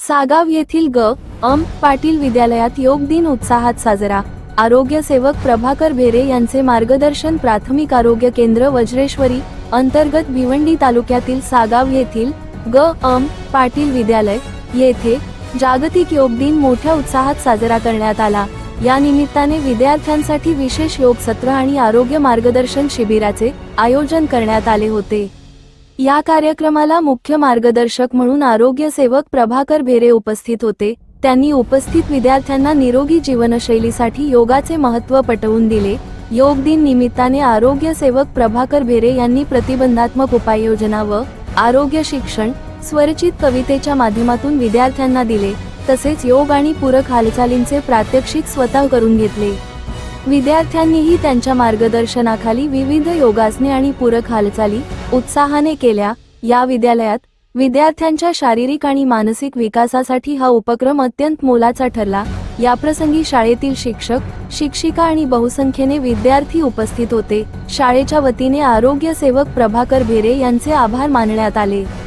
सागाव येथील ग.अम. पाटील विद्यालयात योग दिन उत्साहात साजरा. आरोग्य सेवक प्रभाकर भेरे यांचे मार्गदर्शन. प्राथमिक आरोग्य केंद्र वज्रेश्वरी अंतर्गत भिवंडी तालुक्यातील सागाव येथील ग.अम. पाटील विद्यालय येथे जागतिक योग दिन मोठ्या उत्साहात साजरा करण्यात आला. या निमित्ताने विद्यार्थ्यांसाठी विशेष योग सत्र आणि आरोग्य मार्गदर्शन शिबिराचे आयोजन करण्यात आले होते. या कार्यक्रमाला मुख्य मार्गदर्शक म्हणून आरोग्य सेवक प्रभाकर भेरे उपस्थित होते. त्यांनी उपस्थित विद्यार्थ्यांना निरोगी जीवनशैलीसाठी योगाचे महत्त्व पटवून दिले. योग दिन निमित्ताने आरोग्य सेवक प्रभाकर भेरे यांनी प्रतिबंधात्मक उपाययोजना व आरोग्य शिक्षण स्वरचित कवितेच्या माध्यमातून विद्यार्थ्यांना दिले. तसेच योग आणि पूरक हालचालींचे प्रात्यक्षिक स्वतः करून घेतले. विद्यार्थ्यांनीही त्यांच्या मार्गदर्शनाखाली विविध योगासने आणि पूरक हालचाली उत्साहाने केल्या. या विद्यालयात विद्यार्थ्यांच्या शारीरिक आणि मानसिक विकासासाठी हा उपक्रम अत्यंत मोलाचा ठरला. याप्रसंगी शाळेतील शिक्षक, शिक्षिका आणि बहुसंख्येने विद्यार्थी उपस्थित होते. शाळेच्या वतीने आरोग्य सेवक प्रभाकर भेरे यांचे आभार मानण्यात आले.